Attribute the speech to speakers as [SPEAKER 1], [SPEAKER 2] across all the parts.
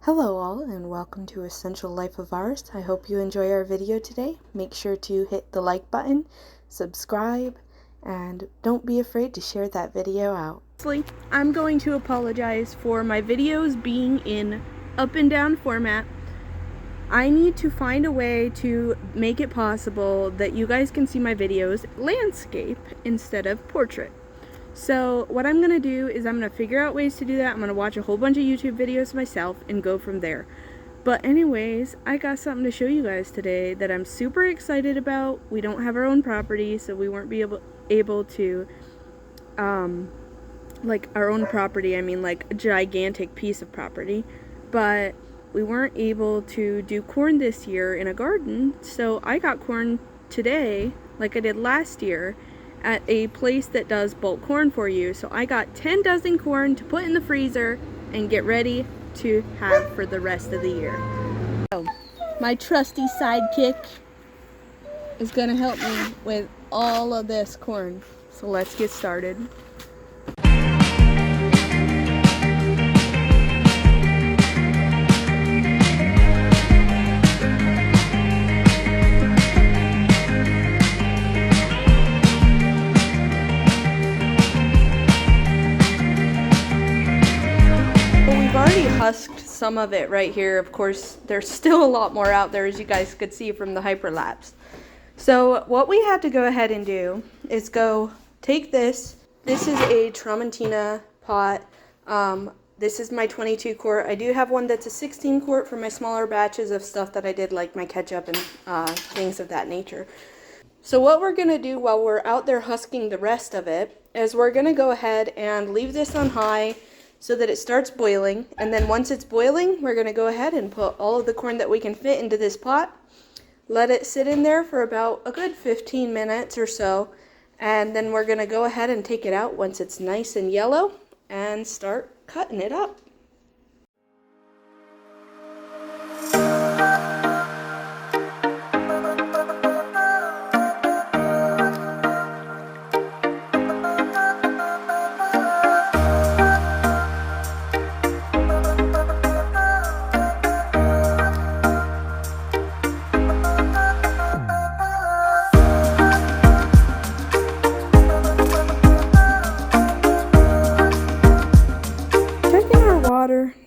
[SPEAKER 1] Hello all and welcome to Essential Life of Ours. I hope you enjoy our video today. Make sure to hit the like button, subscribe, and don't be afraid to share that video out.
[SPEAKER 2] I'm going to apologize for my videos being in up and down format. I need to find a way to make it possible that you guys can see my videos landscape instead of portrait. So what I'm going to do is I'm going to figure out ways to do that. I'm going to watch a whole bunch of YouTube videos myself and go from there. But anyways, I got something to show you guys today that I'm super excited about. We don't have our own property, so we weren't able to, like our own property, I mean like a gigantic piece of property. But we weren't able to do corn this year in a garden, so I got corn today, like I did last year, at a place that does bulk corn for you. So I got 10 dozen corn to put in the freezer and get ready to have for the rest of the year. So my trusty sidekick is gonna help me with all of this corn. So let's get started. Already husked some of it right here. Of course, there's still a lot more out there, as you guys could see from the hyperlapse. So what we had to go ahead and do is go take this. This is a Tramontina pot. This is my 22 quart. I do have one that's a 16 quart for my smaller batches of stuff that I did, like my ketchup and things of that nature. So what we're going to do while we're out there husking the rest of it is we're going to go ahead and leave this on high so that it starts boiling, and then once it's boiling, we're going to go ahead and put all of the corn that we can fit into this pot, let it sit in there for about a good 15 minutes or so, and then we're going to go ahead and take it out once it's nice and yellow and start cutting it up.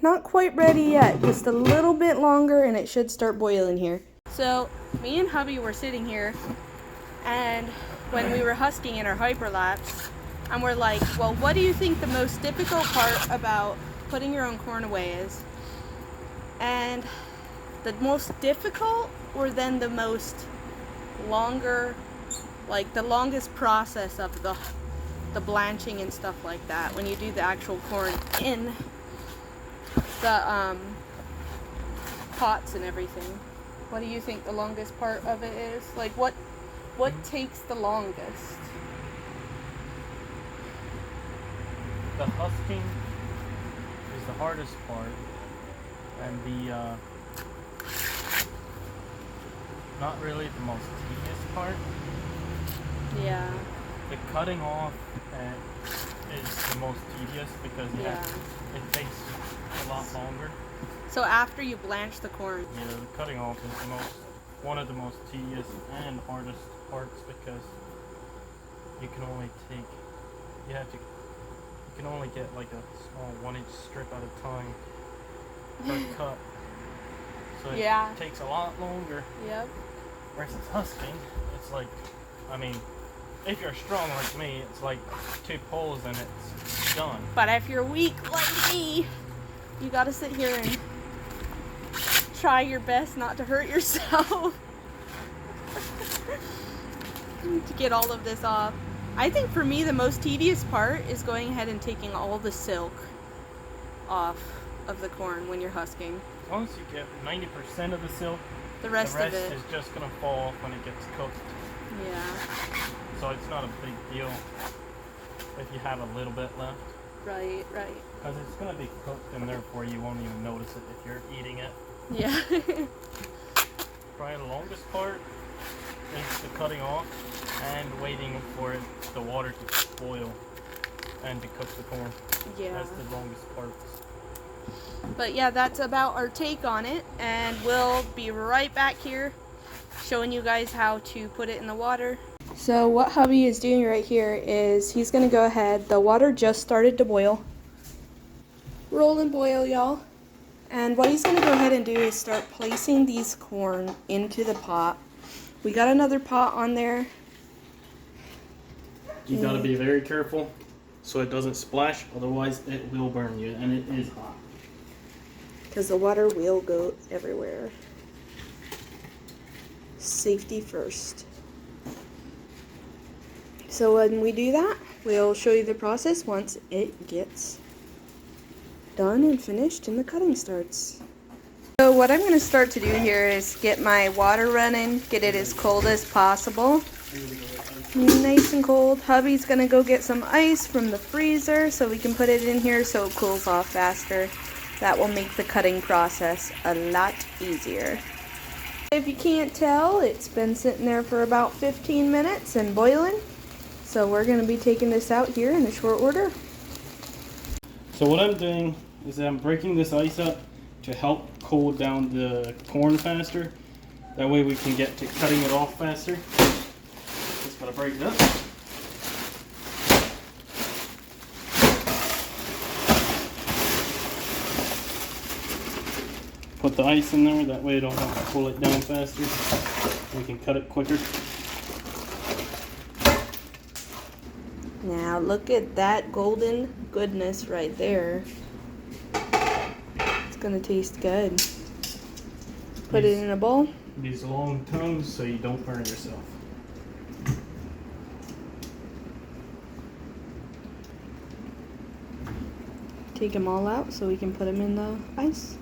[SPEAKER 2] Not quite ready yet, just a little bit longer and it should start boiling here. So me and hubby were sitting here, and when we were husking in our hyperlapse, and we're like, well, what do you think the most difficult part about putting your own corn away is? And the most difficult, or then the most longer, like the longest process of the blanching and stuff like that, when you do the actual corn in the pots and everything. What do you think the longest part of it is? Like what takes the longest?
[SPEAKER 3] The husking is the hardest part, and the not really the most tedious part.
[SPEAKER 2] Yeah.
[SPEAKER 3] The cutting off is the most tedious because it takes a lot longer.
[SPEAKER 2] So after you blanch the corn?
[SPEAKER 3] Yeah, the cutting off is one of the most tedious and hardest parts, because you can only get like a small 1-inch strip at a time per cut. So it takes a lot longer.
[SPEAKER 2] Yep.
[SPEAKER 3] Versus husking, it's like, I mean, if you're strong like me, it's like 2 pulls and it's done.
[SPEAKER 2] But if you're weak like me, you gotta sit here and try your best not to hurt yourself to get all of this off. I think for me the most tedious part is going ahead and taking all the silk off of the corn when you're husking.
[SPEAKER 3] Once you get 90% of the silk,
[SPEAKER 2] the rest of it
[SPEAKER 3] is just gonna fall off when it gets cooked.
[SPEAKER 2] Yeah.
[SPEAKER 3] So it's not a big deal if you have a little bit left.
[SPEAKER 2] Right.
[SPEAKER 3] Because it's going to be cooked, and therefore you won't even notice it if you're eating it.
[SPEAKER 2] Yeah.
[SPEAKER 3] Probably the longest part is the cutting off and waiting for the water to boil and to cook the corn.
[SPEAKER 2] Yeah.
[SPEAKER 3] That's the longest part.
[SPEAKER 2] But yeah, that's about our take on it, and we'll be right back here showing you guys how to put it in the water. So what hubby is doing right here is he's gonna go ahead, the water just started to boil. Roll and boil, y'all. And what he's gonna go ahead and do is start placing these corn into the pot. We got another pot on there.
[SPEAKER 3] You gotta be very careful so it doesn't splash, otherwise it will burn you, and it is hot.
[SPEAKER 2] Because the water will go everywhere. Safety first. So when we do that, we'll show you the process once it gets done and finished and the cutting starts. So what I'm going to start to do here is get my water running, get it as cold as possible. Nice and cold. Hubby's going to go get some ice from the freezer so we can put it in here so it cools off faster. That will make the cutting process a lot easier. If you can't tell, it's been sitting there for about 15 minutes and boiling. So we're going to be taking this out here in a short order.
[SPEAKER 3] So what I'm doing is I'm breaking this ice up to help cool down the corn faster. That way we can get to cutting it off faster. Just gotta break it up. Put the ice in there, that way it'll help cool it down faster. We can cut it quicker.
[SPEAKER 2] Now look at that golden goodness right there. It's gonna taste good. Put it in a bowl.
[SPEAKER 3] These long tongues so you don't burn yourself.
[SPEAKER 2] Take them all out so we can put them in the ice.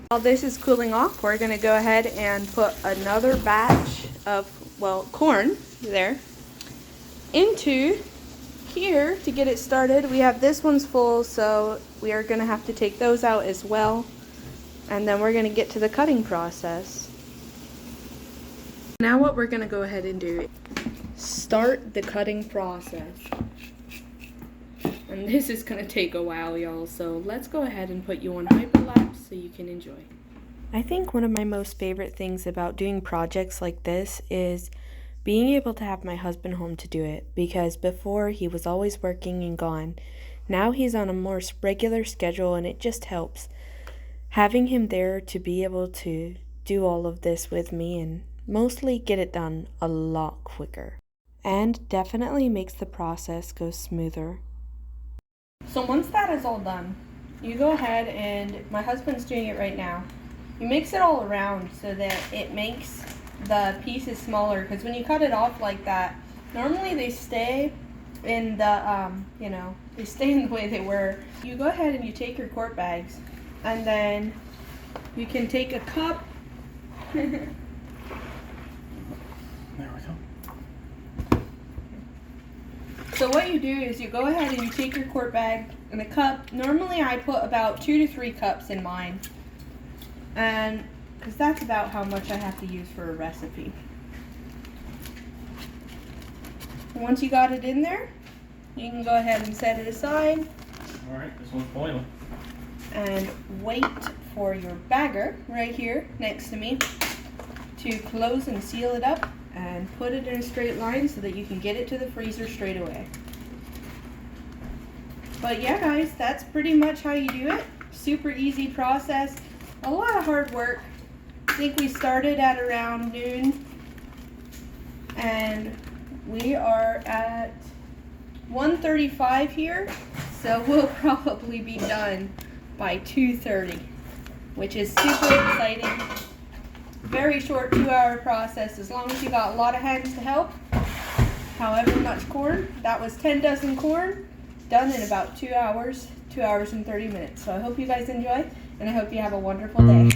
[SPEAKER 2] While this is cooling off, we're gonna go ahead and put another batch of, well, corn there into here to get it started. We have this one's full, so we are gonna have to take those out as well. And then we're gonna get to the cutting process. Now what we're gonna go ahead and do, start the cutting process. And this is gonna take a while, y'all, so let's go ahead and put you on hyperlapse so you can enjoy. I think one of my most favorite things about doing projects like this is being able to have my husband home to do it, because before he was always working and gone. Now he's on a more regular schedule, and it just helps having him there to be able to do all of this with me and mostly get it done a lot quicker. And definitely makes the process go smoother. So once that is all done, you go ahead, and my husband's doing it right now. You mix it all around so that it makes the pieces smaller, because when you cut it off like that, normally they stay in the, they stay in the way they were. You go ahead and you take your quart bags, and then you can take a cup.
[SPEAKER 3] There we go.
[SPEAKER 2] So what you do is you go ahead and you take your quart bag and a cup. Normally I put about 2 to 3 cups in mine, and because that's about how much I have to use for a recipe. Once you got it in there, you can go ahead and set it aside.
[SPEAKER 3] Alright, this one's boiling.
[SPEAKER 2] And wait for your bagger right here next to me to close and seal it up and put it in a straight line so that you can get it to the freezer straight away. But yeah, guys, that's pretty much how you do it. Super easy process. A lot of hard work. I think we started at around noon, and we are at 1:35 here, so we'll probably be done by 2:30, which is super exciting. Very short 2-hour process, as long as you got a lot of hands to help. However much corn, that was 10 dozen corn, done in about 2 hours, 2 hours and 30 minutes. So I hope you guys enjoy, and I hope you have a wonderful day.